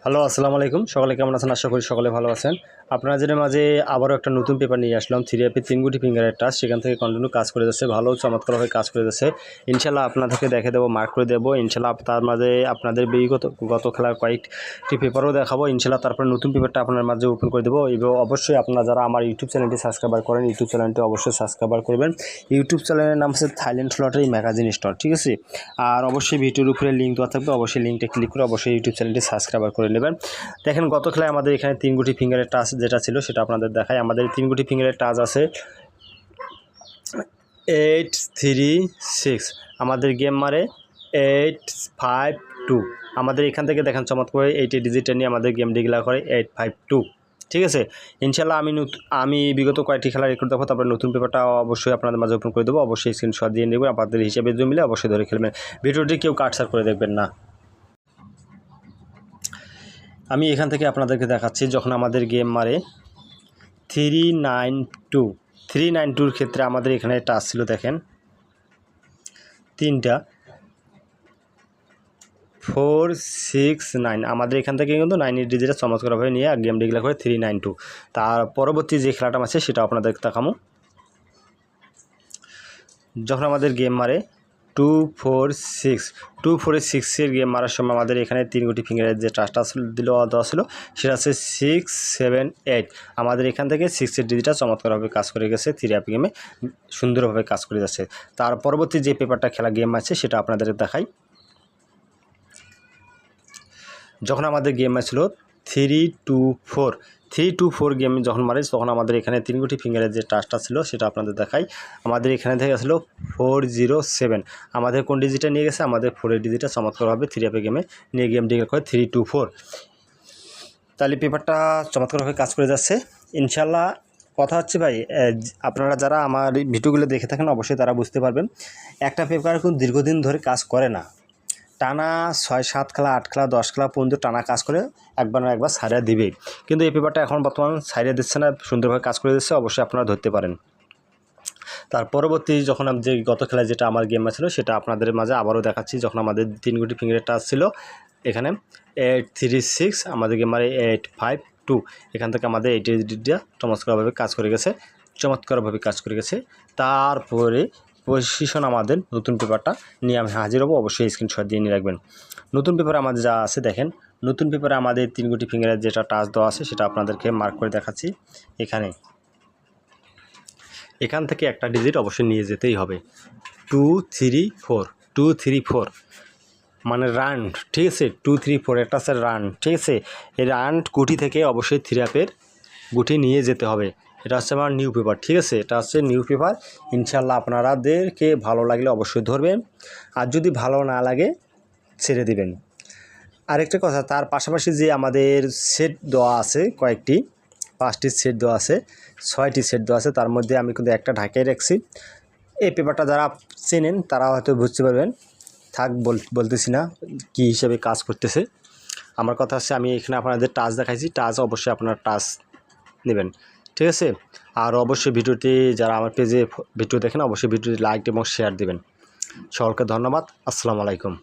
Hello, আসসালামু আলাইকুম। সকলে কেমন আছেন? আশা করি সকলে ভালো আছেন। আপনাদের মাঝে আবারও একটা নতুন পেপার নিয়ে আসলাম। 3 তিনগুটি ফিঙ্গারের টাচ, সেখান থেকে কন্টিনিউ কাজ করে যাচ্ছে, ভালো চমৎকারভাবে কাজ করে যাচ্ছে। ইনশাল্লাহ আপনাদেরকে দেখে দেবো, মার্ক করে দেবো ইনশাল্লাহ। তার মাঝে আপনাদের গত খেলার কয়েকটি পেপারও দেখাবো ইনশাল্লাহ। তারপরে নতুন পেপারটা আপনার মাঝে ওপেন করে দেবো। এবং অবশ্যই আপনারা যারা আমার ইউটিউব চ্যানেলটি সাবস্ক্রাইব করেন, ইউটিউব চ্যানেলটি অবশ্যই সাবস্ক্রাইব করবেন। ইউটিউব চ্যানেলের নাম হচ্ছে থাইল্যান্ড লটারি ম্যাগাজিন স্টোর, ঠিক আছে? আর অবশ্যই ভিডিওর উপরে লিঙ্ক দেওয়া থাকবে, অবশ্যই লিঙ্কটা ক্লিক করে অবশ্যই ইউটিউব চ্যানেলটি সাবস্ক্রাইব করে নেবেন। দেখেন গত খেলায় আমাদের এখানে 3 ফিঙ্গারের টাচ যেটা ছিল সেটা আপনাদের দেখায়। আমাদের 3 ফিঙ্গারের টাচ আছে 8 3 6, আমাদের গেম মারে 8 5 2। আমাদের এখান থেকে দেখেন চমৎকার 8 ডিজিটটা নিয়ে আমাদের গেম ডিক্লেয়ার করে 8 5 2, ঠিক আছে? ইনশাল্লাহ আমি বিগত কয়েকটি খেলা রেকর্ড দেবো, তারপরে নতুন পেপারটা অবশ্যই আপনাদের মাঝে ওপেন করে দেবো। অবশ্যই স্ক্রিনশট দিয়ে নেবেন, আপনাদের হিসেবে জমিলে অবশ্যই ধরে খেলবেন। ভিডিওটি কেউ কাটছাড় করে দেখবেন না। আমি এখান থেকে আপনাদেরকে দেখাচ্ছি যখন আমাদের গেম মারে 392 ক্ষেত্রে আমাদের এখানে টাচ ছিল দেখেন 3টা 4 6 9। আমাদের এখান থেকে কিন্তু 9 ডিজিটে চমৎকারভাবে নিয়ে গেম ডিক্লেয়ার করে 392। তার পরবর্তী যে খেলাটা আছে সেটা আপনাদের দেখাবো। যখন আমাদের গেম মারে 2 4 6 এর গেম মারার সময় আমাদের এখানে 3 ফিঙ্গারের যে টাচটা দেওয়া ছিল সেটা হচ্ছে 6 7 8। আমাদের এখান থেকে 6 ডিজিটটা চমৎকারভাবে কাজ করে গেছে, 3 গেমে সুন্দরভাবে কাজ করে যাচ্ছে। তার পরবর্তী যে পেপারটা খেলা গেম আছে সেটা আপনাদের দেখাই। যখন আমাদের গেম ছিল 3 2 4 গেম যখন মারে তখন আমাদের এখানে 3 ফিঙ্গারের যে টাচটা ছিল সেটা আপনাদের দেখাই। আমাদের এখানে থেকে ছিল 407। আমাদের কোন ডিজিটটা নিয়ে গেছে? আমাদের 4 ডিজিটটা চমৎকারভাবে 3 গেমে নিয়ে গেম ডিক্লেয়ার করে 3 2 4। তাহলে পেপারটা চমৎকারভাবে কাজ করে যাচ্ছে ইনশাল্লাহ। কথা হচ্ছে ভাই, আপনারা যারা আমার ভিডিওগুলো দেখে থাকেন অবশ্যই তারা বুঝতে পারবেন, একটা পেপার কিন্তু দীর্ঘদিন ধরে কাজ করে না। টানা 6 7 খেলা 8 খেলা 10 খেলা পর্যন্ত টানা কাজ করে একবার না একবার সাইরা দিবেই। কিন্তু এই পেপারটা এখন বর্তমান সাইরা দিচ্ছে না, সুন্দরভাবে কাজ করে দিচ্ছে, অবশ্যই আপনারা ধরতে পারেন। তার পরবর্তী যখন যে গত খেলায় যেটা আমার গেম ছিল সেটা আপনাদের মাঝে আবারও দেখাচ্ছি। যখন আমাদের 3 ফিঙ্গারের টাচ ছিল এখানে 8 3 6, আমাদের গেম মারে 8 5 2। এখান থেকে আমাদের 8 ডিজিটটা চমৎকারভাবে কাজ করে গেছে। তারপরে পজিশন আমাদের নতুন পেপারটা নিয়ে আমি হাজির হবো, অবশ্যই স্ক্রিনশট দিয়ে নিয়ে রাখবেন। নতুন পেপারে আমাদের যা আছে দেখেন, নতুন পেপারে আমাদের 3 ফিঙ্গারের যেটা টাচ দেওয়া আছে সেটা আপনাদেরকে মার্ক করে দেখাচ্ছি। এখান থেকে একটা ডিজিট অবশ্যই নিয়ে যেতেই হবে, 2 3 4 মানে রান, ঠিক আছে? 2 3 4 একটা আছে রান, ঠিক আছে? এই রান গুটি থেকে অবশ্যই 3 গুটি নিয়ে যেতে হবে। এটা হচ্ছে আমার নিউ পেপার, ঠিক আছে? এটা হচ্ছে নিউ পেপার। ইনশাল্লাহ আপনারাদেরকে ভালো লাগলে অবশ্যই ধরবেন, আর যদি ভালো না লাগে ছেড়ে দিবেন। আরেকটা কথা, তার পাশাপাশি যে আমাদের সেট দেওয়া আছে কয়েকটি, 5টি সেট দেওয়া আছে, 6টি সেট দেওয়া আছে, তার মধ্যে আমি কিন্তু একটা ঢাকায় রাখছি। এই পেপারটা যারা চেনেন তারা হয়তো বুঝতে পারবেন, থাক বলতেছি না কি হিসেবে কাজ করতেছে। আমার কথা হচ্ছে আমি এখানে আপনাদের টাচ দেখাইছি, টাচ অবশ্যই আপনারা টাচ নেবেন, ঠিক আছে? আর অবশ্যই ভিডিওটি যারা আমার পেজে ভিডিও দেখেন অবশ্যই ভিডিওটি লাইক এবং শেয়ার দেবেন। সকলকে ধন্যবাদ। আসসালামু আলাইকুম।